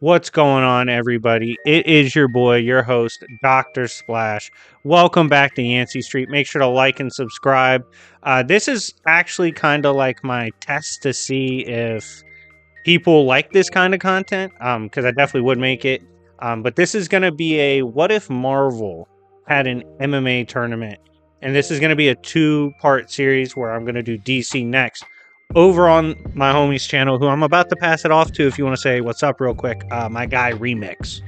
What's going on, everybody? It is your boy, your host, Dr. Splash. Welcome back to Yancey Street. Make sure to like and subscribe. This is actually kind of like my test to see if people like this kind of content, because I definitely would make it. But this is going to be a what if Marvel had an MMA tournament? And this is going to be a two-part series where I'm going to do DC next over on my homie's channel, who I'm about to pass it off to if you want to say what's up real quick. My guy Remix.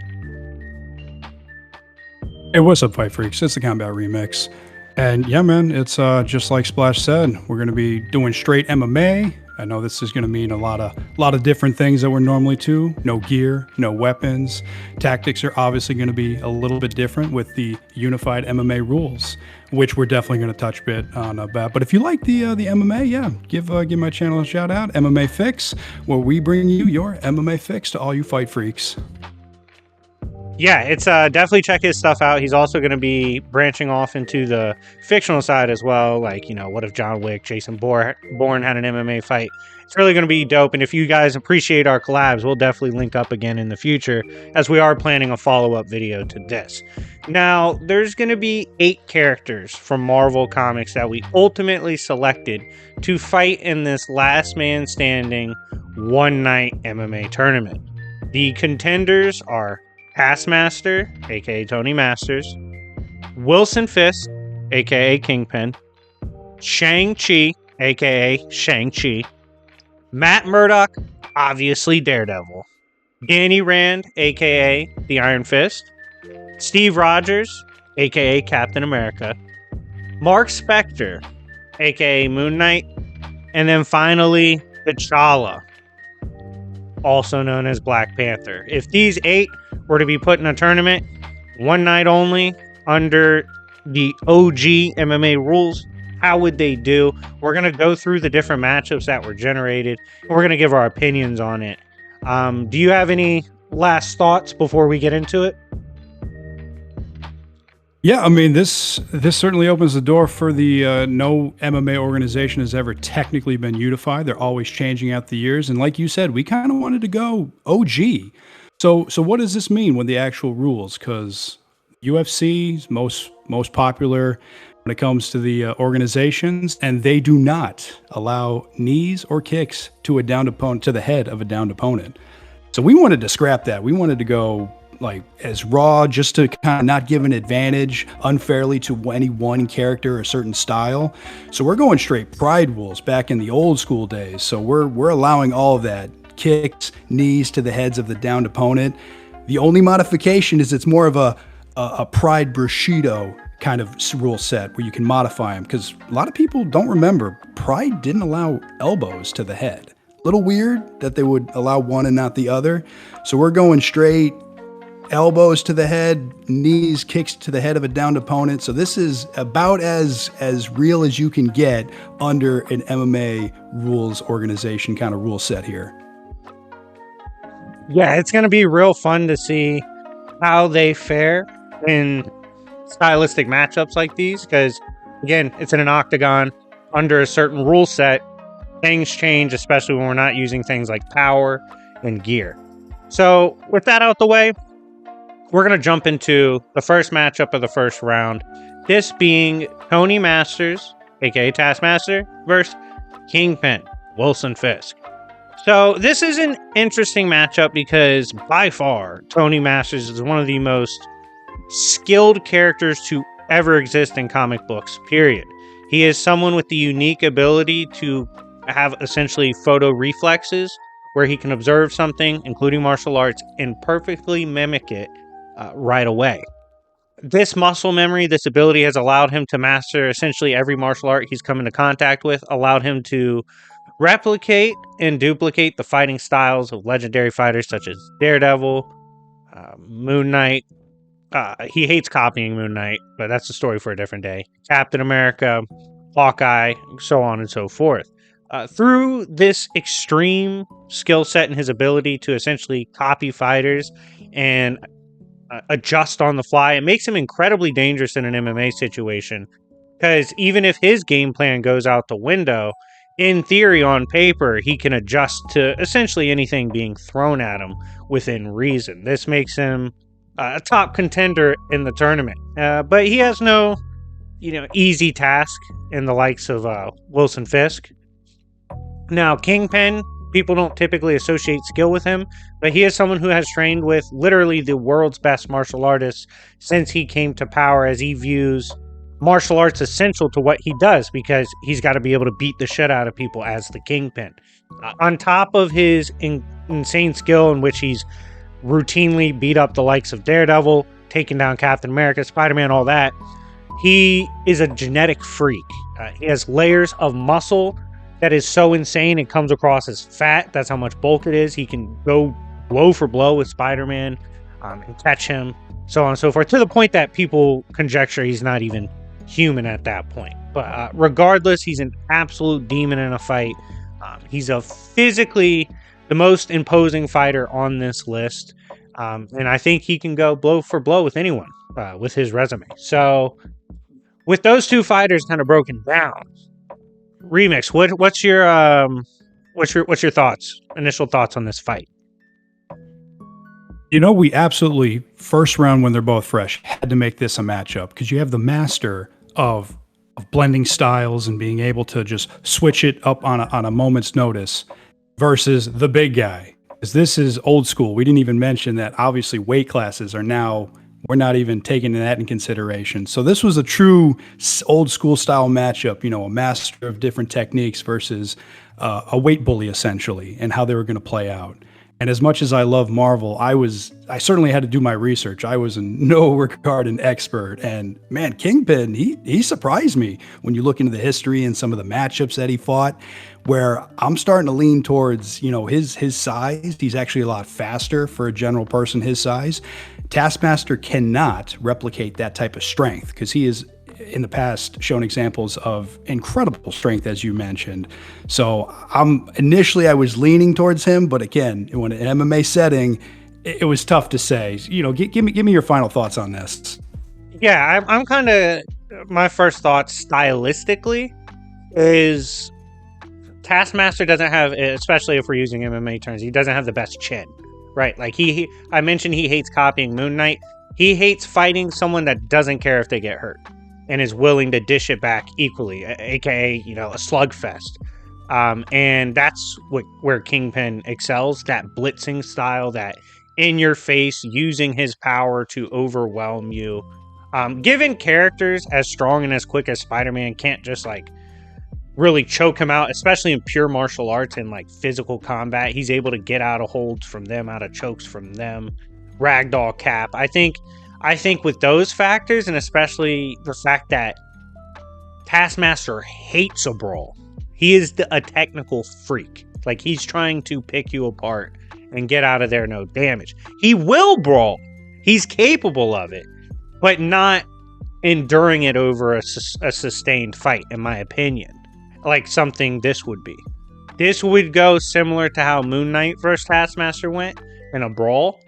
Hey, what's up, Fight Freaks? It's the Combat Remix. And yeah, man, it's just like Splash said, we're going to be doing straight MMA. I know this is going to mean a lot of different things that we're normally to. No gear, no weapons. Tactics are obviously going to be a little bit different with the unified MMA rules, which we're definitely going to touch bit on about. But if you like the MMA, yeah, give my channel a shout out, MMA Fix, where we bring you your MMA fix to all you fight freaks. Yeah, it's definitely check his stuff out. He's also going to be branching off into the fictional side as well. Like, what if John Wick, Jason Bourne had an MMA fight? It's really going to be dope. And if you guys appreciate our collabs, we'll definitely link up again in the future, as we are planning a follow-up video to this. Now, there's going to be 8 characters from Marvel Comics that we ultimately selected to fight in this last man standing one-night MMA tournament. The contenders are Taskmaster, aka Tony Masters, Wilson Fisk, aka Kingpin, Shang-Chi, aka Shang-Chi, Matt Murdock, obviously Daredevil, Danny Rand, aka the Iron Fist, Steve Rogers, aka Captain America, Mark Spector, aka Moon Knight, and then finally T'Challa, also known as Black Panther. If these 8 were to be put in a tournament, one night only, under the OG MMA rules, how would they do? We're going to go through the different matchups that were generated, and we're going to give our opinions on it. Do you have any last thoughts before we get into it? Yeah, I mean, this certainly opens the door for the no MMA organization has ever technically been unified. They're always changing out the years, and like you said, we kind of wanted to go OG. So what does this mean with the actual rules? Because UFC's most popular when it comes to the organizations, and they do not allow knees or kicks to a downed opponent, to the head of a downed opponent. So we wanted to scrap that. We wanted to go like as raw, just to kind of not give an advantage unfairly to any one character or certain style. So we're going straight pride rules back in the old school days. So we're allowing all of that. Kicks, knees to the heads of the downed opponent. The only modification is it's more of a Pride Bushido kind of rule set where you can modify them, because a lot of people don't remember Pride didn't allow elbows to the head. Little weird that they would allow one and not the other. So we're going straight elbows to the head, knees, kicks to the head of a downed opponent. So this is about as real as you can get under an MMA rules organization kind of rule set here. Yeah, it's going to be real fun to see how they fare in stylistic matchups like these, because, again, it's in an octagon under a certain rule set. Things change, especially when we're not using things like power and gear. So, with that out the way, we're going to jump into the first matchup of the first round. This being Tony Masters, aka Taskmaster, versus Kingpin, Wilson Fisk. So this is an interesting matchup because by far, Tony Masters is one of the most skilled characters to ever exist in comic books, period. He is someone with the unique ability to have essentially photo reflexes, where he can observe something, including martial arts, and perfectly mimic it right away. This muscle memory, this ability has allowed him to master essentially every martial art he's come into contact with, allowed him to replicate and duplicate the fighting styles of legendary fighters such as Daredevil, Moon Knight. He hates copying Moon Knight, but that's a story for a different day. Captain America, Hawkeye, so on and so forth. Through this extreme skill set and his ability to essentially copy fighters and adjust on the fly, it makes him incredibly dangerous in an MMA situation. Because even if his game plan goes out the window, in theory, on paper, he can adjust to essentially anything being thrown at him within reason. This makes him a top contender in the tournament. But he has no, easy task in the likes of Wilson Fisk. Now, Kingpin, people don't typically associate skill with him, but he is someone who has trained with literally the world's best martial artists since he came to power, as he views martial arts essential to what he does, because he's got to be able to beat the shit out of people as the Kingpin. On top of his insane skill, in which he's routinely beat up the likes of Daredevil, taking down Captain America, Spider-Man, all that, he is a genetic freak. He has layers of muscle that is so insane it comes across as fat. That's how much bulk it is. He can go blow for blow with Spider-Man and catch him, so on and so forth, to the point that people conjecture he's not even human at that point. But regardless, he's an absolute demon in a fight. He's a physically the most imposing fighter on this list, and I think he can go blow for blow with anyone with his resume. So with those two fighters kind of broken down, Remix, what's your thoughts, initial thoughts on this fight? We absolutely, first round when they're both fresh, had to make this a matchup, because you have the master of blending styles and being able to just switch it up on a moment's notice versus the big guy. Because this is old school. We didn't even mention that obviously weight classes are now, we're not even taking that in consideration. So this was a true old school style matchup, a master of different techniques versus a weight bully, essentially, and how they were going to play out. And as much as I love Marvel, I certainly had to do my research. I was in no regard an expert. And man, Kingpin, he surprised me when you look into the history and some of the matchups that he fought, where I'm starting to lean towards, his size. He's actually a lot faster for a general person his size. Taskmaster cannot replicate that type of strength, because he is in the past shown examples of incredible strength, as you mentioned. So initially I was leaning towards him, but again, when an MMA setting, it was tough to say. Give me your final thoughts on this. Yeah, I'm kind of, my first thoughts stylistically is Taskmaster doesn't have, especially if we're using MMA terms, he doesn't have the best chin, right? Like I mentioned he hates copying Moon Knight. He hates fighting someone that doesn't care if they get hurt and is willing to dish it back equally, aka, a slugfest. And that's where Kingpin excels, that blitzing style, that in your face, using his power to overwhelm you. Given characters as strong and as quick as Spider-Man can't just really choke him out, especially in pure martial arts and physical combat, he's able to get out of holds from them, out of chokes from them, ragdoll Cap. I think with those factors, and especially the fact that Taskmaster hates a brawl, he is a technical freak. He's trying to pick you apart and get out of there no damage. He will brawl. He's capable of it, but not enduring it over a sustained fight, in my opinion. Like something this would be. This would go similar to how Moon Knight versus Taskmaster went in a brawl.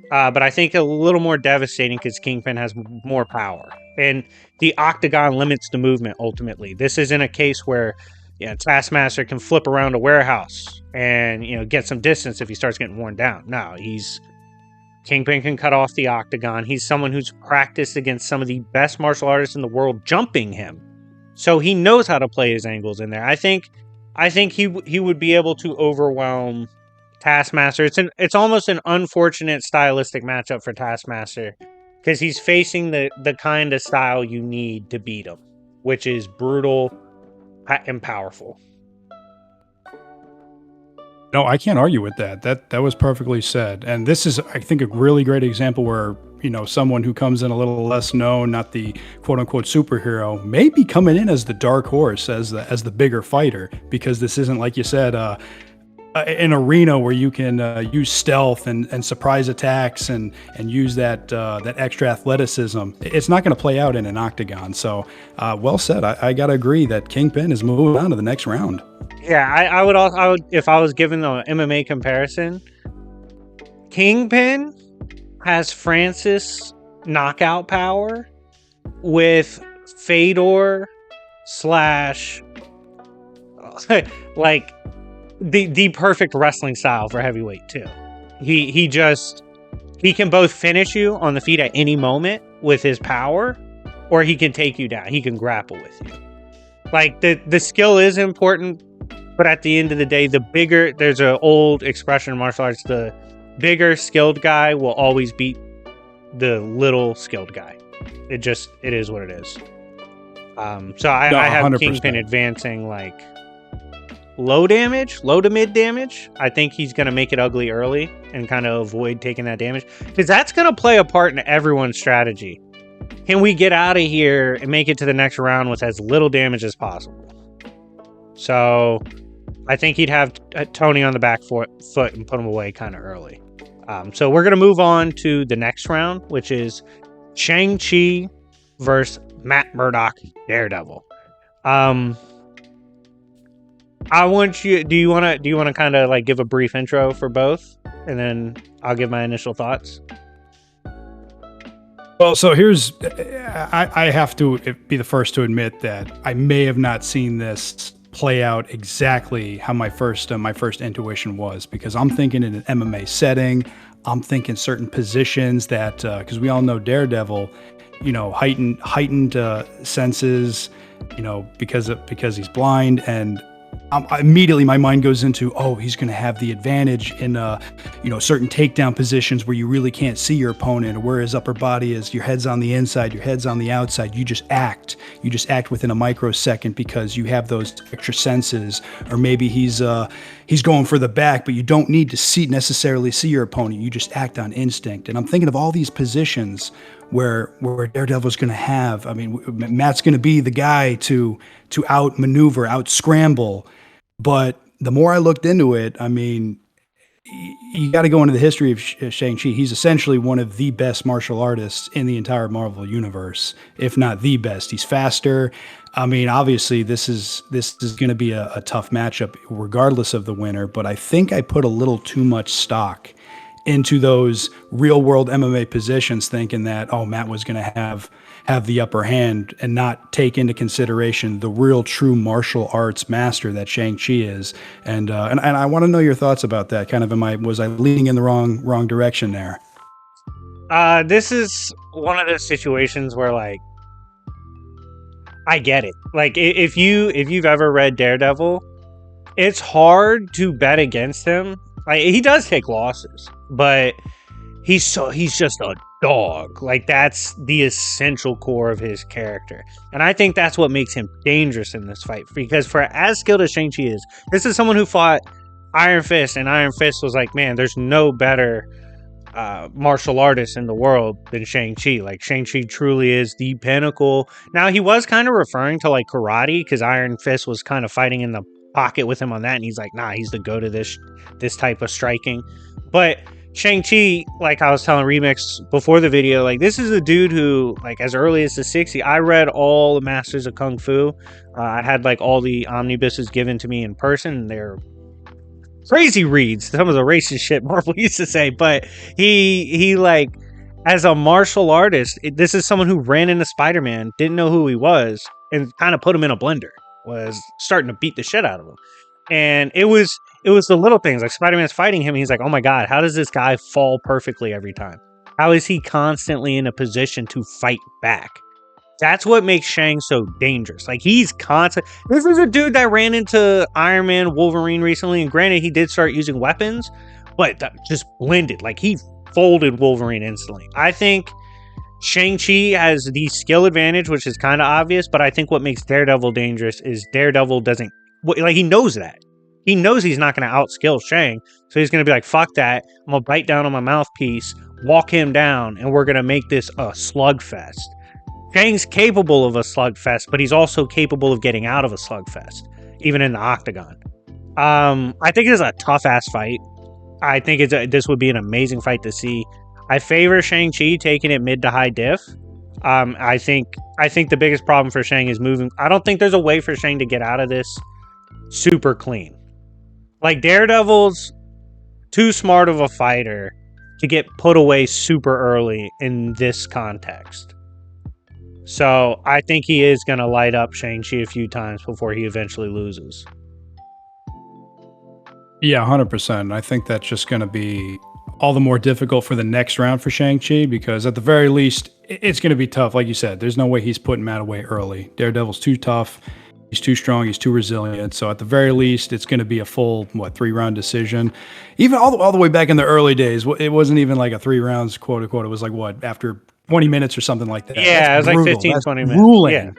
But I think a little more devastating because Kingpin has more power. And the octagon limits the movement, ultimately. This isn't a case where Taskmaster can flip around a warehouse and get some distance if he starts getting worn down. No, Kingpin can cut off the octagon. He's someone who's practiced against some of the best martial artists in the world jumping him. So he knows how to play his angles in there. I think he would be able to overwhelm Taskmaster. It's almost an unfortunate stylistic matchup for Taskmaster because he's facing the kind of style you need to beat him, which is brutal and powerful. No, I can't argue with that. That was perfectly said. And this is, I think, a really great example where, someone who comes in a little less known, not the quote unquote superhero, may be coming in as the dark horse, as the bigger fighter, because this isn't, like you said, an arena where you can use stealth and surprise attacks and use that extra athleticism. It's not going to play out in an octagon. So, well said. I got to agree that Kingpin is moving on to the next round. Yeah, I would if I was given the MMA comparison, Kingpin has Francis knockout power with Fedor / like the perfect wrestling style for heavyweight too. He can both finish you on the feet at any moment with his power, or he can take you down. He can grapple with you. Like the skill is important, but at the end of the day, there's an old expression in martial arts: the bigger skilled guy will always beat the little skilled guy. It is what it is. So I have 100%. Kingpin advancing like low to mid damage. I think he's going to make it ugly early and kind of avoid taking that damage, because that's going to play a part in everyone's strategy. Can we get out of here and make it to the next round with as little damage as possible? So I think he'd have Tony on the back foot and put him away kind of early. So we're going to move on to the next round, which is Shang-Chi versus Matt Murdock, Daredevil. I want you. Do you want to kind of like give a brief intro for both, and then I'll give my initial thoughts? Well, so I have to be the first to admit that I may have not seen this play out exactly how my first intuition was, because I'm thinking in an MMA setting, I'm thinking certain positions that because we all know Daredevil, heightened senses, because he's blind, and immediately my mind goes into, he's going to have the advantage in certain takedown positions where you really can't see your opponent, or where his upper body is. Your head's on the inside, your head's on the outside. You just act within a microsecond because you have those extra senses. Or maybe he's going for the back, but you don't need to necessarily see your opponent. You just act on instinct. And I'm thinking of all these positions where Daredevil's going to have. I mean, Matt's going to be the guy to outmaneuver, outscramble. But the more I looked into it, I mean, you got to go into the history of Shang-Chi. He's essentially one of the best martial artists in the entire Marvel universe, if not the best. He's faster. I mean, obviously, this is going to be a tough matchup, regardless of the winner. But I think I put a little too much stock into those real world MMA positions, thinking that Matt was going to have the upper hand, and not take into consideration the real true martial arts master that Shang-Chi is. And I want to know your thoughts about that. Kind of, was I leaning in the wrong direction there? This is one of those situations where, like, I get it. Like, if you've ever read Daredevil, it's hard to bet against him. Like, he does take losses, but he's just a dog. Like, that's the essential core of his character. And I think that's what makes him dangerous in this fight, because for as skilled as Shang-Chi is, this is someone who fought Iron Fist, and Iron Fist was like, man, there's no better martial artist in the world than Shang-Chi. Like, Shang-Chi truly is the pinnacle. Now, he was kind of referring to like karate, because Iron Fist was kind of fighting in the pocket with him on that, and he's like, nah, he's the go to this type of striking. But Shang-Chi, like I was telling Remix before the video, like, this is a dude who, like, as early as the 60s, I read all the Masters of Kung Fu. I had like all the omnibuses given to me in person, and they're crazy reads, some of the racist shit Marvel used to say. But he like, as a martial artist, this is someone who ran into Spider-Man, didn't know who he was, and kind of put him in a blender, was starting to beat the shit out of him. And it was the little things, like Spider-Man's fighting him, and he's like, oh my god, how does this guy fall perfectly every time? How is he constantly in a position to fight back? That's what makes Shang so dangerous. Like, he's constant. This is a dude that ran into Iron Man, Wolverine recently, and granted, he did start using weapons, but that just blended. Like, he folded Wolverine instantly. I think Shang-Chi has the skill advantage, which is kind of obvious, but I think what makes Daredevil dangerous is Daredevil doesn't, like, he knows that. He knows he's not going to outskill Shang, so he's going to be like, fuck that, I'm going to bite down on my mouthpiece, walk him down, and we're going to make this a slugfest. Shang's capable of a slugfest, but he's also capable of getting out of a slugfest, even in the octagon. I think it's a tough-ass fight. I think this would be an amazing fight to see. I favor Shang-Chi taking it mid to high diff. I think the biggest problem for Shang is moving. I don't think there's a way for Shang to get out of this super clean. Like, Daredevil's too smart of a fighter to get put away super early in this context. So I think he is going to light up Shang-Chi a few times before he eventually loses. Yeah, 100%. I think that's just going to be all the more difficult for the next round for Shang-Chi because at the very least, it's going to be tough. Like you said, there's no way he's putting Matt away early. Daredevil's too tough. He's too strong. He's too resilient. So at the very least, it's going to be a full, 3-round decision. Even all the way back in the early days, it wasn't even like a 3 rounds, quote unquote. It was like, after 20 minutes or something like that. Yeah, That's it was like brutal. 15, That's 20 minutes. grueling. Yeah.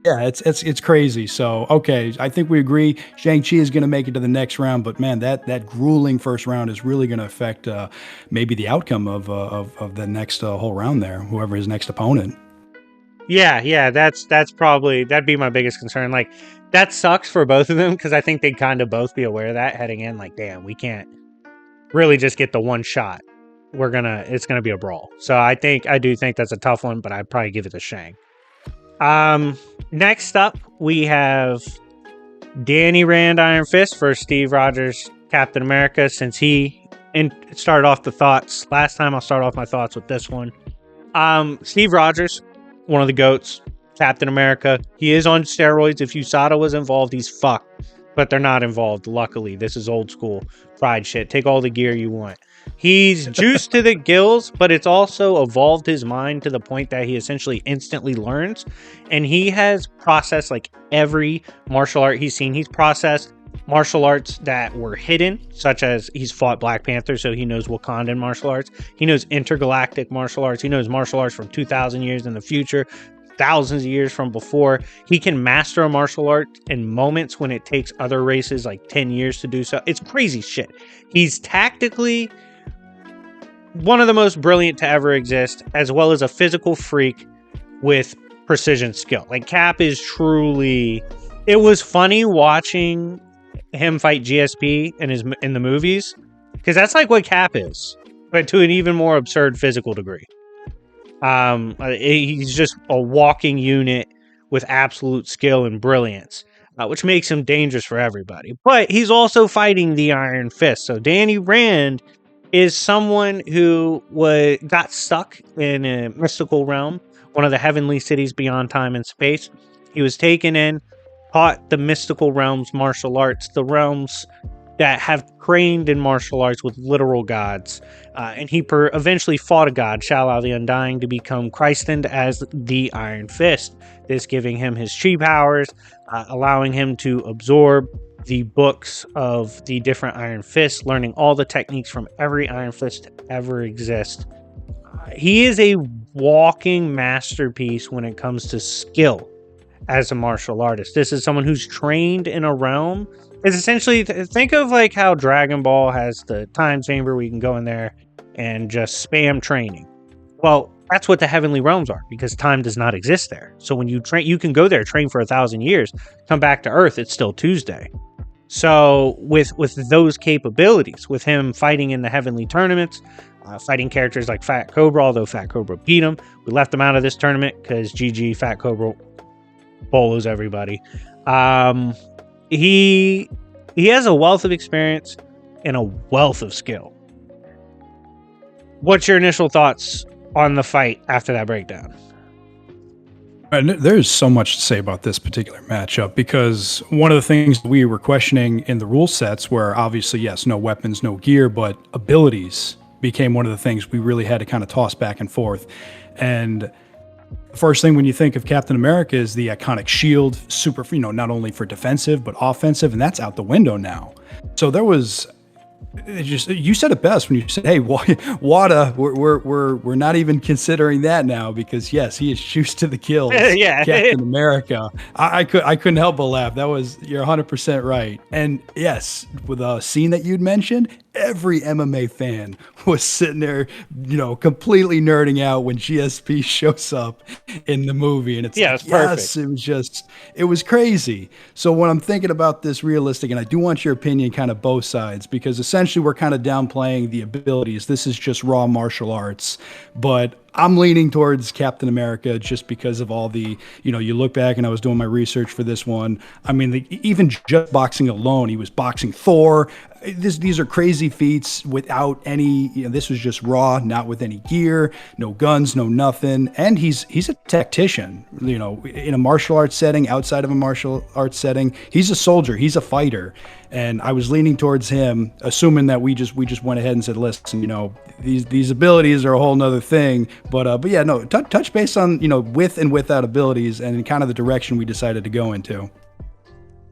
Yeah, it's crazy. So okay, I think we agree. Shang-Chi is going to make it to the next round, but man, that grueling first round is really going to affect maybe the outcome of the next whole round there, whoever his next opponent. Yeah, that's probably, that'd be my biggest concern. Like, that sucks for both of them because I think they'd kind of both be aware of that heading in. Like, damn, we can't really just get the one shot. It's gonna be a brawl. So I do think that's a tough one, but I'd probably give it to Shang. Next up, we have Danny Rand Iron Fist versus Steve Rogers Captain America. Since he started off the thoughts last time, I'll start off my thoughts with this one. Steve Rogers, one of the GOATs, Captain America. He is on steroids. If USADA was involved, he's fucked. But they're not involved, luckily. This is old school pride shit. Take all the gear you want. He's juiced to the gills, but it's also evolved his mind to the point that he essentially instantly learns. And he has processed like every martial art he's seen. He's processed martial arts that were hidden, such as he's fought Black Panther, so he knows Wakandan martial arts. He knows intergalactic martial arts. He knows martial arts from 2,000 years in the future, thousands of years from before. He can master a martial art in moments when it takes other races like 10 years to do so. It's crazy shit. He's tactically one of the most brilliant to ever exist, as well as a physical freak with precision skill. Like, Cap is truly... It was funny watching him fight GSP in the movies, because that's like what Cap is, but to an even more absurd physical degree. He's just a walking unit with absolute skill and brilliance, which makes him dangerous for everybody. But he's also fighting the Iron Fist. So Danny Rand is someone who got stuck in a mystical realm, one of the heavenly cities beyond time and space. He was taken in, taught the mystical realms martial arts, the realms that have trained in martial arts with literal gods. And he eventually fought a god, Shallal the Undying, to become christened as the Iron Fist. This giving him his chi powers, allowing him to absorb the books of the different Iron Fists, learning all the techniques from every Iron Fist to ever exist. He is a walking masterpiece when it comes to skill as a martial artist. This is someone who's trained in a realm. It's essentially, think of like how Dragon Ball has the time chamber where you can go in there and just spam training. Well, that's what the heavenly realms are, because time does not exist there. So when you train, you can go there, train for 1,000 years, come back to Earth, it's still Tuesday. So with those capabilities, with him fighting in the heavenly tournaments, fighting characters like Fat Cobra, although Fat Cobra beat him, we left him out of this tournament because GG Fat Cobra bolos everybody. He has a wealth of experience and a wealth of skill. What's your initial thoughts on the fight after that breakdown? And there's so much to say about this particular matchup, because one of the things we were questioning in the rule sets were obviously, yes, no weapons, no gear, but abilities became one of the things we really had to kind of toss back and forth. And the first thing when you think of Captain America is the iconic shield, super, not only for defensive, but offensive, and that's out the window now. So there was... you said it best when you said, "Hey, Wada, we're not even considering that now because yes, he is juiced to the gills." Yeah, Captain America. I couldn't help but laugh. You're 100% right. And yes, with a scene that you'd mentioned, every MMA fan was sitting there, completely nerding out when GSP shows up in the movie, and it's perfect. It was crazy. So when I'm thinking about this realistic, and I do want your opinion, kind of both sides, because essentially we're kind of downplaying the abilities. This is just raw martial arts, but I'm leaning towards Captain America just because of all the, you look back, and I was doing my research for this one. I mean, even just boxing alone, he was boxing Thor. These are crazy feats without any, this was just raw, not with any gear, no guns, no nothing. And he's a tactician, in a martial arts setting, outside of a martial arts setting. He's a soldier. He's a fighter. And I was leaning towards him, assuming that we just went ahead and said, listen, these abilities are a whole nother thing. But yeah, no, touch base on, with and without abilities and kind of the direction we decided to go into.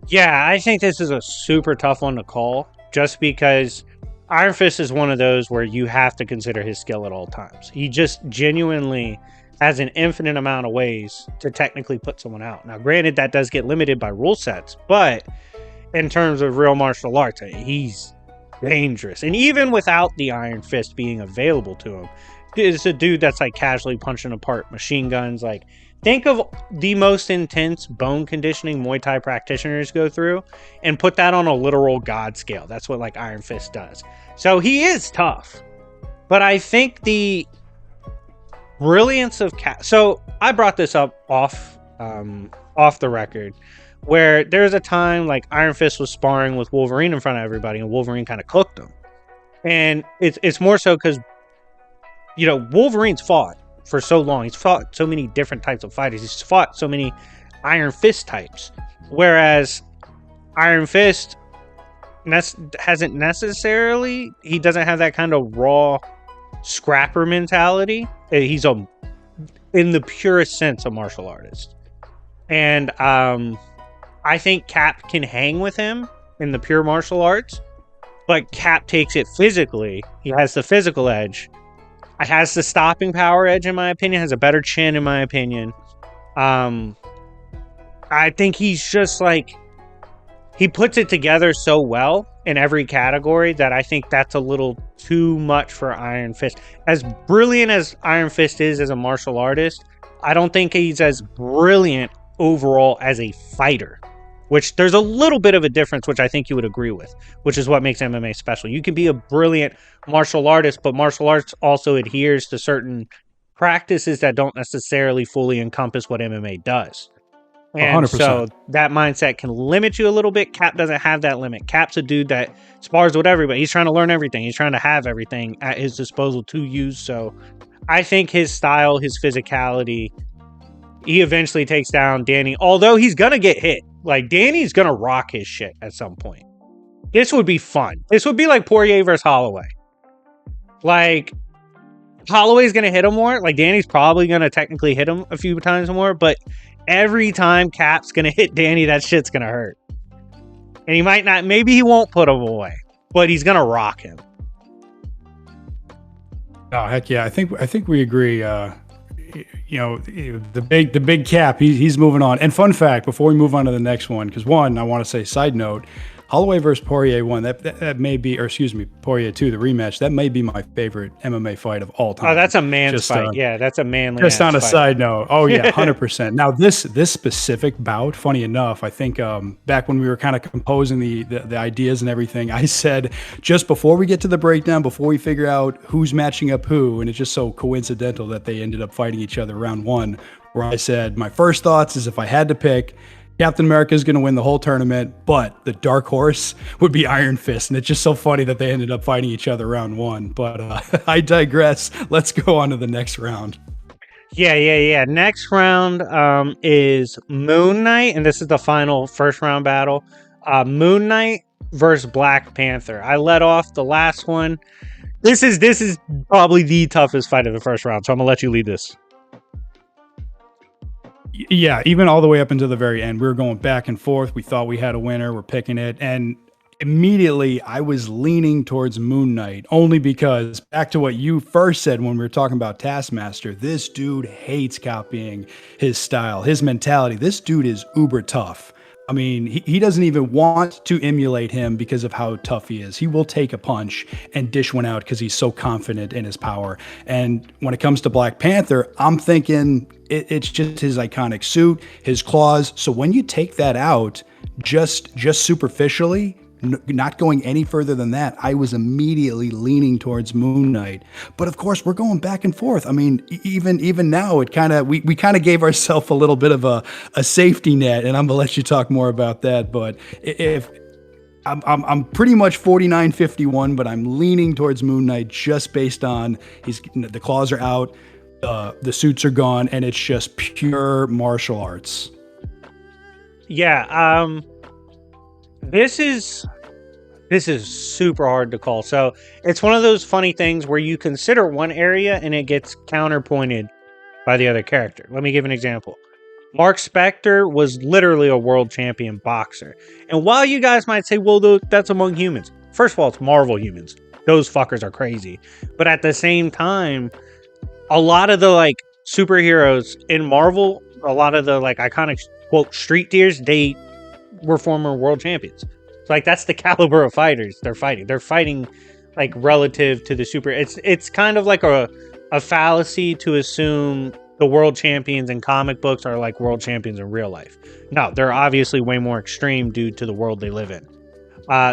Yeah, I think this is a super tough one to call, just because Iron Fist is one of those where you have to consider his skill at all times. He just genuinely has an infinite amount of ways to technically put someone out. Now, granted, that does get limited by rule sets, but in terms of real martial arts, he's dangerous. And even without the Iron Fist being available to him, it's a dude that's like casually punching apart machine guns. Like, think of the most intense bone conditioning Muay Thai practitioners go through and put that on a literal god scale. That's what like Iron Fist does. So he is tough. But I think the brilliance of Cap. So I brought this up off the record, where there's a time like Iron Fist was sparring with Wolverine in front of everybody, and Wolverine kind of cooked him. And it's more so because Wolverine's fought for so long. He's fought so many different types of fighters. He's fought so many Iron Fist types, whereas Iron Fist hasn't necessarily. He doesn't have that kind of raw scrapper mentality. He's in the purest sense, a martial artist. And I think Cap can hang with him in the pure martial arts, but Cap takes it physically. He has the physical edge. Has the stopping power edge, in my opinion. Has a better chin, in my opinion. I think he's just like, he puts it together so well in every category that I think that's a little too much for Iron Fist. As brilliant as Iron Fist is as a martial artist, I don't think he's as brilliant overall as a fighter, which there's a little bit of a difference, which I think you would agree with, which is what makes MMA special. You can be a brilliant martial artist, but martial arts also adheres to certain practices that don't necessarily fully encompass what MMA does. And 100%. So that mindset can limit you a little bit. Cap doesn't have that limit. Cap's a dude that spars with everybody. He's trying to learn everything. He's trying to have everything at his disposal to use. So I think his style, his physicality, he eventually takes down Danny, although he's going to get hit. Like, Danny's going to rock his shit at some point. This would be fun. This would be like Poirier versus Holloway. Like, Holloway's going to hit him more. Like, Danny's probably going to technically hit him a few times more, but every time Cap's going to hit Danny, that shit's going to hurt. And he might not, maybe he won't put him away, but he's going to rock him. Oh, heck yeah. I think we agree. The big Cap, he's moving on. And fun fact, before we move on to the next one, because one, I want to say, side note, Holloway versus Poirier 1, that may be, or excuse me, Poirier 2, the rematch, that may be my favorite MMA fight of all time. Oh, that's a man's fight. Yeah, that's a manly Just on a fight. side note. Oh, yeah, 100%. Now, this specific bout, funny enough, I think back when we were kind of composing the ideas and everything, I said, just before we get to the breakdown, before we figure out who's matching up who, and it's just so coincidental that they ended up fighting each other round one, where I said, my first thoughts is if I had to pick, Captain America is going to win the whole tournament, but the dark horse would be Iron Fist. And it's just so funny that they ended up fighting each other round one. But I digress. Let's go on to the next round. Yeah. Next round is Moon Knight, and this is the final first round battle. Moon Knight versus Black Panther. I led off the last one. This is probably the toughest fight of the first round, so I'm going to let you lead this. Yeah, even all the way up until the very end, we were going back and forth. We thought we had a winner. We're picking it. And immediately I was leaning towards Moon Knight, only because back to what you first said when we were talking about Taskmaster, this dude hates copying his style, his mentality. This dude is uber tough. I mean, he doesn't even want to emulate him because of how tough he is. He will take a punch and dish one out because he's so confident in his power. And when it comes to Black Panther, I'm thinking it's just his iconic suit, his claws. So when you take that out, just superficially, not going any further than that, I was immediately leaning towards Moon Knight. But of course, we're going back and forth. I mean, even now, it kind of we kind of gave ourselves a little bit of a safety net, and I'm gonna let you talk more about that. But if I'm pretty much 49-51, but I'm leaning towards Moon Knight just based on the claws are out, the suits are gone, and it's just pure martial arts. Yeah, this is This is super hard to call. So it's one of those funny things where you consider one area and it gets counterpointed by the other character. Let me give an example. Mark Spector was literally a world champion boxer. And while you guys might say, well, that's among humans. First of all, it's Marvel humans. Those fuckers are crazy. But at the same time, a lot of the like superheroes in Marvel, a lot of the like iconic quote street tiers, they were former world champions. So like that's the caliber of fighters they're fighting. They're fighting like relative to the super. It's kind of like a fallacy to assume the world champions in comic books are like world champions in real life. No, they're obviously way more extreme due to the world they live in.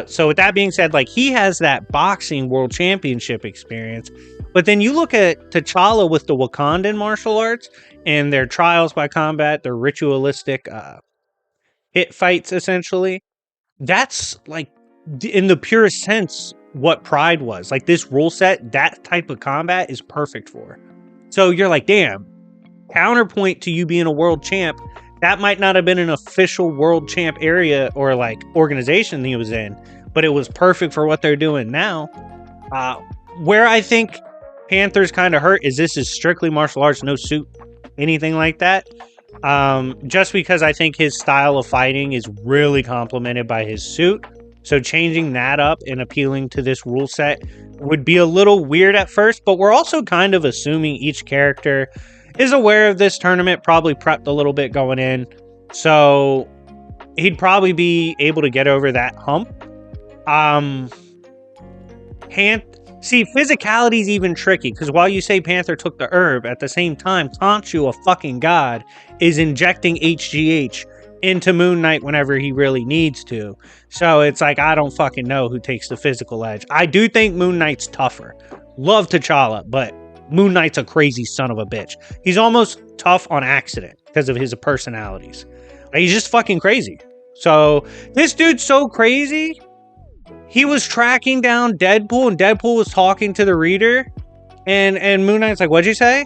So with that being said, like he has that boxing world championship experience, but then you look at T'Challa with the Wakandan martial arts and their trials by combat, their ritualistic hit fights, essentially. That's like in the purest sense what Pride was. Like this rule set, that type of combat is perfect for. So you're like, damn, counterpoint to you being a world champ, that might not have been an official world champ area or like organization he was in, but it was perfect for what they're doing now. Where I think Panther's kind of hurt is this is strictly martial arts, no suit, anything like that. Just because I think his style of fighting is really complemented by his suit. So changing that up and appealing to this rule set would be a little weird at first, but we're also kind of assuming each character is aware of this tournament, probably prepped a little bit going in. So he'd probably be able to get over that hump. See, physicality is even tricky, because while you say Panther took the herb, at the same time, Khonshu, a fucking god, is injecting HGH into Moon Knight whenever he really needs to. So it's like, I don't fucking know who takes the physical edge. I do think Moon Knight's tougher. Love T'Challa, but Moon Knight's a crazy son of a bitch. He's almost tough on accident because of his personalities. He's just fucking crazy. So this dude's so crazy. He was tracking down Deadpool, and Deadpool was talking to the reader, and Moon Knight's like, what'd you say?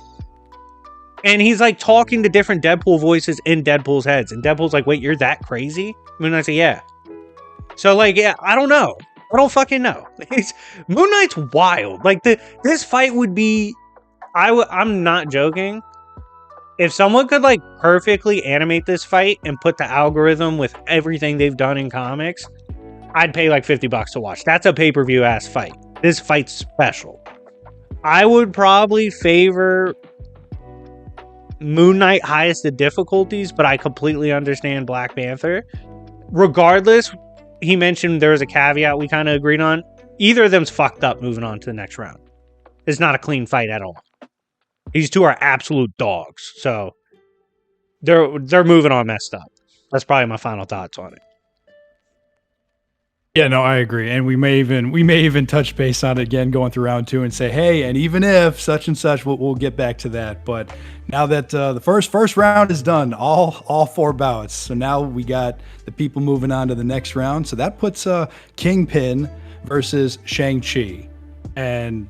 And he's like talking to different Deadpool voices in Deadpool's heads, and Deadpool's like, wait, you're that crazy? Moon Knight's like, yeah. So like, yeah, I don't know. I don't fucking know. Moon Knight's wild. Like this fight would be, I'm not joking. If someone could like perfectly animate this fight and put the algorithm with everything they've done in comics, I'd pay like $50 to watch. That's a pay-per-view ass fight. This fight's special. I would probably favor Moon Knight highest of difficulties, but I completely understand Black Panther. Regardless, he mentioned there was a caveat we kind of agreed on. Either of them's fucked up moving on to the next round. It's not a clean fight at all. These two are absolute dogs. So they're moving on messed up. That's probably my final thoughts on it. Yeah, no, I agree. And we may even touch base on it again going through round two and say, hey, and even if such and such, we'll get back to that. But now that the first round is done, all four bouts. So now we got the people moving on to the next round. So that puts Kingpin versus Shang-Chi. And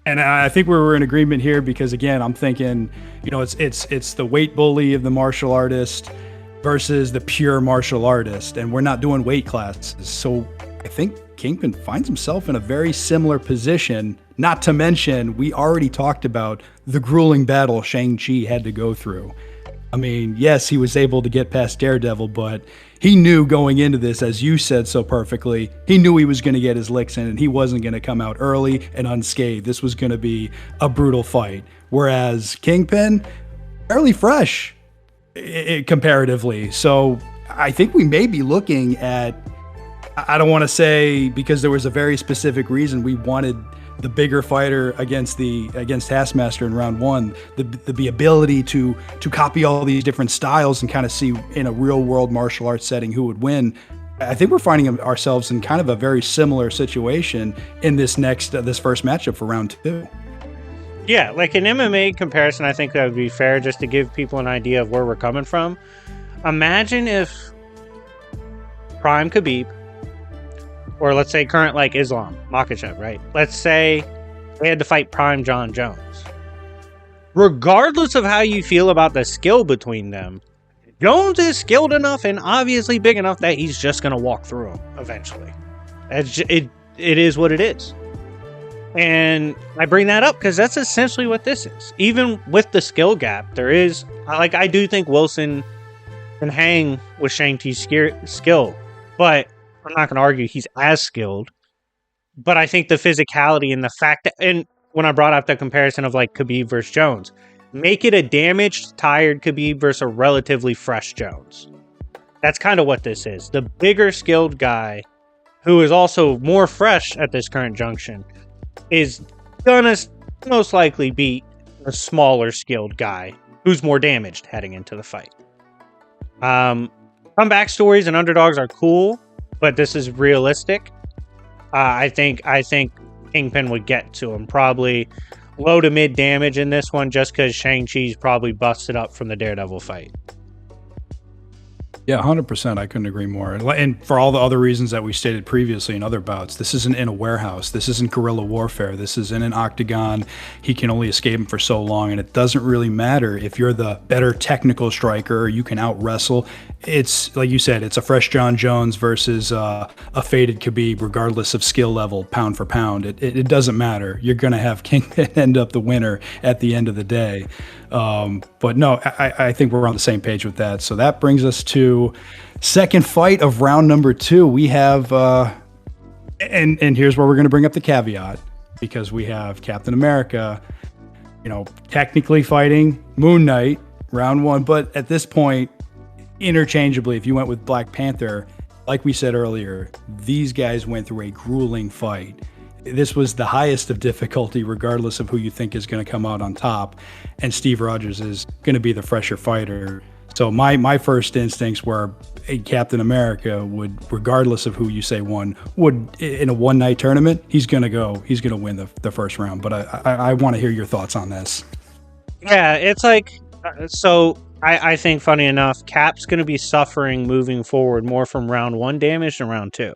I think we're in agreement here because, again, I'm thinking, it's the weight bully of the martial artist versus the pure martial artist, and we're not doing weight classes. So I think Kingpin finds himself in a very similar position, not to mention we already talked about the grueling battle Shang-Chi had to go through. I mean, yes, he was able to get past Daredevil, but he knew going into this, as you said so perfectly, he knew he was going to get his licks in and he wasn't going to come out early and unscathed. This was going to be a brutal fight. Whereas Kingpin, fairly fresh comparatively. So I think we may be looking at, I don't want to say because there was a very specific reason we wanted the bigger fighter against Taskmaster in round one, the ability to copy all these different styles and kind of see in a real world martial arts setting who would win. I think we're finding ourselves in kind of a very similar situation in this first matchup for round two. Yeah, like an MMA comparison, I think that would be fair just to give people an idea of where we're coming from. Imagine if Prime Khabib, or let's say current like Islam, Makhachev, right? Let's say they had to fight Prime John Jones. Regardless of how you feel about the skill between them, Jones is skilled enough and obviously big enough that he's just going to walk through him eventually. It is what it is. And I bring that up because that's essentially what this is. Even with the skill gap, there is, like, I do think Wilson can hang with Shang-Chi's skill, but I'm not going to argue he's as skilled. But I think the physicality and the fact that, and when I brought up the comparison of like Khabib versus Jones, make it a damaged, tired Khabib versus a relatively fresh Jones. That's kind of what this is. The bigger skilled guy, who is also more fresh at this current junction, is gonna most likely beat a smaller skilled guy who's more damaged heading into the fight. Comeback stories and underdogs are cool, but this is realistic. I think Kingpin would get to him, probably low to mid damage in this one, just because Shang-Chi's probably busted up from the Daredevil fight. Yeah, 100%. I couldn't agree more. And for all the other reasons that we stated previously in other bouts, this isn't in a warehouse. This isn't guerrilla warfare. This is in an octagon. He can only escape him for so long, and it doesn't really matter if you're the better technical striker or you can out wrestle. It's like you said, it's a fresh John Jones versus a faded Khabib, regardless of skill level, pound for pound. It doesn't matter. You're going to have Kingpin end up the winner at the end of the day. But no, I think we're on the same page with that. So that brings us to second fight of round number 2. We have, and here's where we're going to bring up the caveat, because we have Captain America, technically fighting Moon Knight round 1. But at this point, interchangeably, if you went with Black Panther, like we said earlier, these guys went through a grueling fight. This was the highest of difficulty, regardless of who you think is going to come out on top. And Steve Rogers is going to be the fresher fighter. So my first instincts were a Captain America would, regardless of who you say won, would in a one-night tournament, he's going to win the first round. But I want to hear your thoughts on this. Yeah, it's like, so I think, funny enough, Cap's going to be suffering moving forward more from round 1 damage than round 2.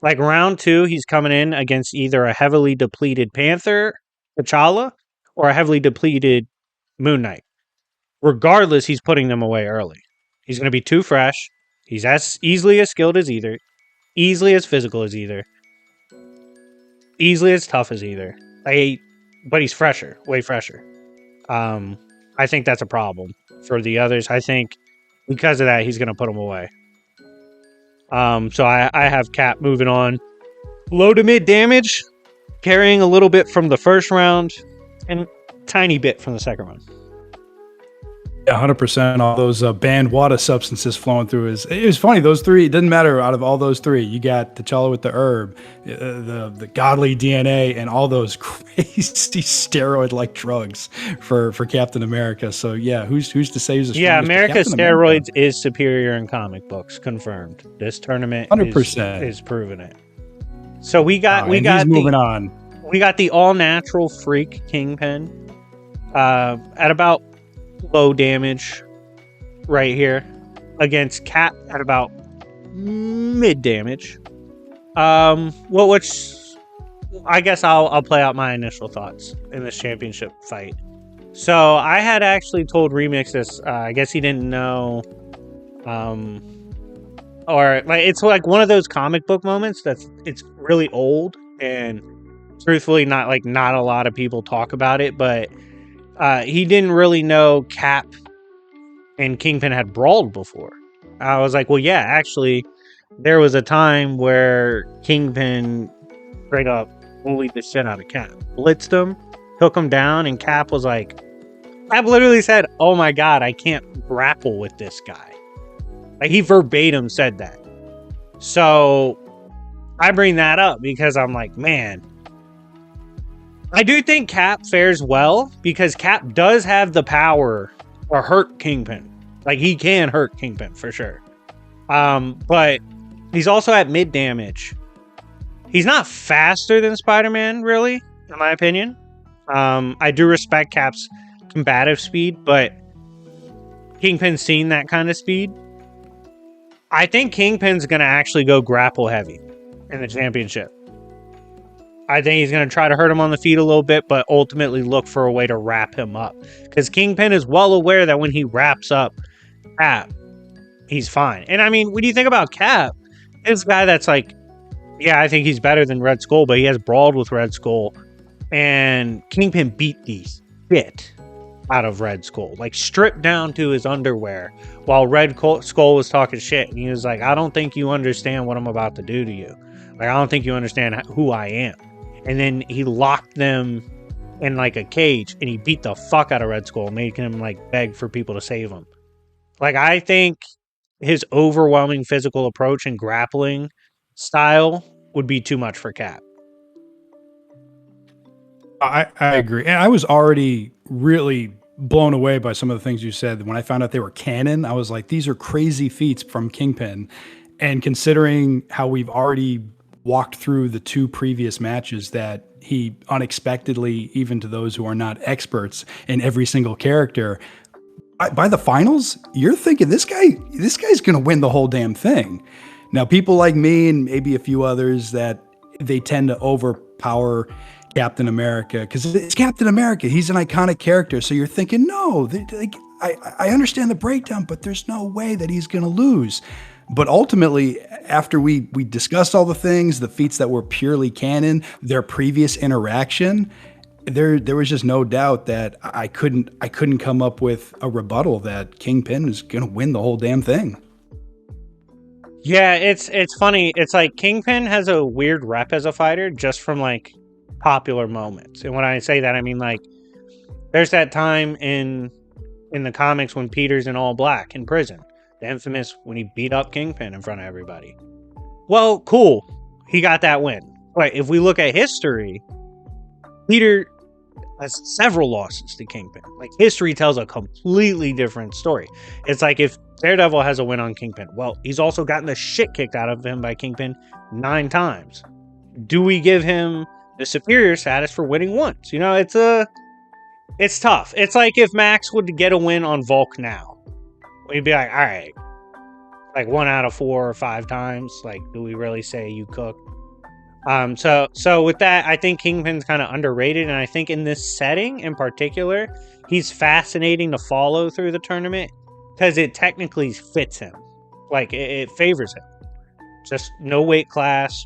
Like round 2, he's coming in against either a heavily depleted Panther, T'Challa, or a heavily depleted Moon Knight. Regardless, he's putting them away early. He's going to be too fresh. He's as easily as skilled as either, easily as physical as either, easily as tough as either. But he's fresher, way fresher. I think that's a problem for the others. I think because of that, he's going to put them away. So I have Cap moving on. Low to mid damage, carrying a little bit from the first round, and tiny bit from the second round. Yeah, 100%. All those banned water substances flowing through it was funny. Those three, it didn't matter out of all those three. You got T'Challa with the herb, the godly DNA, and all those crazy steroid-like drugs for Captain America. So yeah, who's to say who's the strongest? Yeah, America's steroids is superior in comic books, confirmed. This tournament 100% is proving it. So we got moving on. We got the all-natural freak Kingpin at about low damage right here against Cap at about mid damage. Which I guess I'll play out my initial thoughts in this championship fight. So I had actually told Remix this. I guess he didn't know, or like it's like one of those comic book moments it's really old and truthfully not a lot of people talk about it, but. He didn't really know Cap and Kingpin had brawled before. I was like, well, yeah, actually, there was a time where Kingpin straight up bullied the shit out of Cap. Blitzed him, took him down, and Cap was like, Cap literally said, oh my god, I can't grapple with this guy. Like, he verbatim said that. So, I bring that up because I'm like, man, I do think Cap fares well because Cap does have the power to hurt Kingpin. Like, he can hurt Kingpin for sure. But he's also at mid damage. He's not faster than Spider-Man, really, in my opinion. I do respect Cap's combative speed, but Kingpin's seen that kind of speed. I think Kingpin's going to actually go grapple heavy in the championship. I think he's going to try to hurt him on the feet a little bit, but ultimately look for a way to wrap him up. Because Kingpin is well aware that when he wraps up Cap, he's fine. And I mean, when you think about Cap, it's a guy that's like Yeah, I think he's better than Red Skull, but he has brawled with Red Skull, and Kingpin beat the shit out of Red Skull, like stripped down to his underwear, while Skull was talking shit, and he was like, "I don't think you understand what I'm about to do to you. Like, I don't think you understand who I am." And then he locked them in like a cage, and he beat the fuck out of Red Skull, making him like beg for people to save him. Like, I think his overwhelming physical approach and grappling style would be too much for Cap. I agree. And I was already really blown away by some of the things you said. When I found out they were canon, I was like, these are crazy feats from Kingpin. And considering how we've already walked through the 2 previous matches that he unexpectedly, even to those who are not experts in every single character, by the finals, you're thinking this guy's going to win the whole damn thing. Now, people like me and maybe a few others, that they tend to overpower Captain America because it's Captain America. He's an iconic character. So you're thinking, no, like, I understand the breakdown, but there's no way that he's going to lose. But ultimately, after we discussed all the things, the feats that were purely canon, their previous interaction, there was just no doubt that I couldn't come up with a rebuttal that Kingpin was going to win the whole damn thing. Yeah, it's funny. It's like Kingpin has a weird rep as a fighter just from like popular moments. And when I say that, I mean like there's that time in the comics when Peter's in all black in prison. The infamous when he beat up Kingpin in front of everybody. Well, cool. He got that win. But if we look at history, Peter has several losses to Kingpin. Like, history tells a completely different story. It's like if Daredevil has a win on Kingpin, well, he's also gotten the shit kicked out of him by Kingpin 9 times. Do we give him the superior status for winning once? You know, it's tough. It's like if Max would get a win on Volk now. We'd be like, all right, like 1 out of 4 or 5 times. Like, do we really say you cooked? So with that, I think Kingpin's kind of underrated, and I think in this setting in particular, he's fascinating to follow through the tournament because it technically fits him. Like, it favors him. Just no weight class,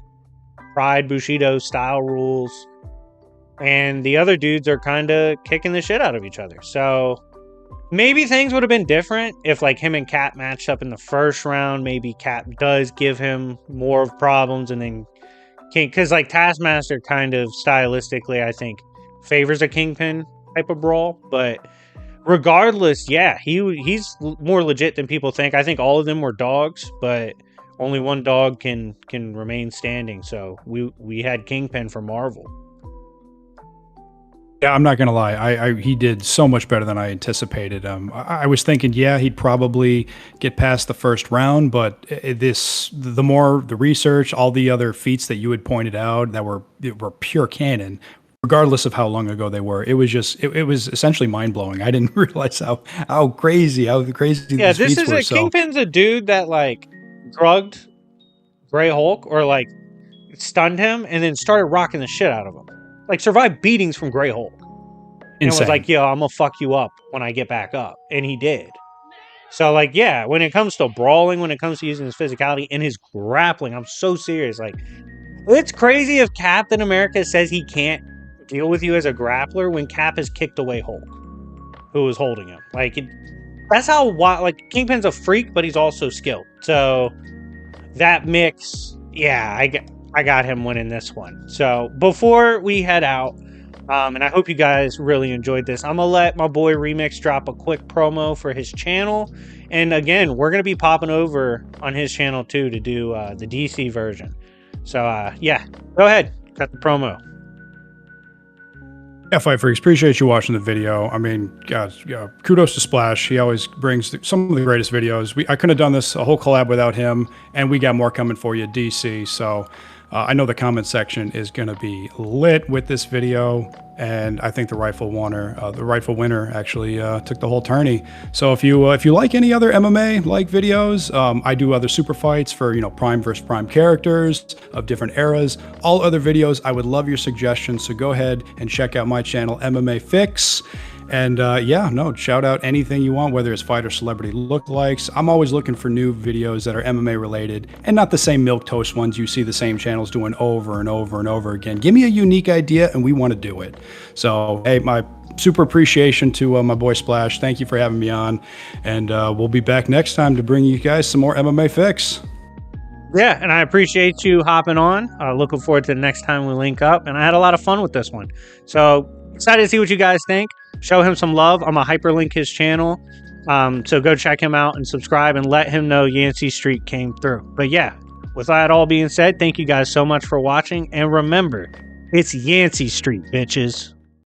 Pride Bushido style rules, and the other dudes are kind of kicking the shit out of each other. So maybe things would have been different if like him and Cap matched up in the first round. Maybe Cap does give him more of problems, and then because like Taskmaster kind of stylistically, I think, favors a Kingpin type of brawl. But regardless, yeah, he's more legit than people think. I think all of them were dogs, but only one dog can remain standing. So we had Kingpin for Marvel. Yeah, I'm not gonna lie. He did so much better than I anticipated. I was thinking, yeah, he'd probably get past the first round, but the more the research, all the other feats that you had pointed out that were pure canon, regardless of how long ago they were, it was essentially mind blowing. I didn't realize how crazy Yeah, these this feats is were. a Kingpin's a dude that like drugged Grey Hulk or like stunned him and then started rocking the shit out of him. Like, survived beatings from Grey Hulk. And was like, yo, I'm gonna fuck you up when I get back up. And he did. So, like, yeah, when it comes to brawling, when it comes to using his physicality and his grappling, I'm so serious. Like, it's crazy if Captain America says he can't deal with you as a grappler when Cap has kicked away Hulk, who was holding him. Like, that's how, like, Kingpin's a freak, but he's also skilled. So, that mix, yeah, I got him winning this one. So before we head out, and I hope you guys really enjoyed this, I'm going to let my boy Remix drop a quick promo for his channel. And again, we're going to be popping over on his channel too to do the DC version. So yeah, go ahead, cut the promo. Yeah, Fight Freaks, appreciate you watching the video. I mean, God, kudos to Splash. He always brings some of the greatest videos. I couldn't have done this, a whole collab without him, and we got more coming for you, DC. So I know the comment section is going to be lit with this video, and I think the rightful winner actually took the whole tourney. So if you like any other MMA like videos, I do other super fights for Prime versus Prime characters of different eras. All other videos, I would love your suggestions. So go ahead and check out my channel, MMA Fix. And yeah, no, shout out anything you want, whether it's fighter celebrity lookalikes. I'm always looking for new videos that are MMA related and not the same milquetoast ones you see the same channels doing over and over and over again. Give me a unique idea and we want to do it. So, hey, my super appreciation to my boy Splash. Thank you for having me on. And we'll be back next time to bring you guys some more MMA fix. Yeah, and I appreciate you hopping on. Looking forward to the next time we link up. And I had a lot of fun with this one. So excited to see what you guys think. Show him some love. I'm going to hyperlink his channel. So go check him out and subscribe and let him know Yancey Street came through. But yeah, with that all being said, thank you guys so much for watching. And remember, it's Yancey Street, bitches.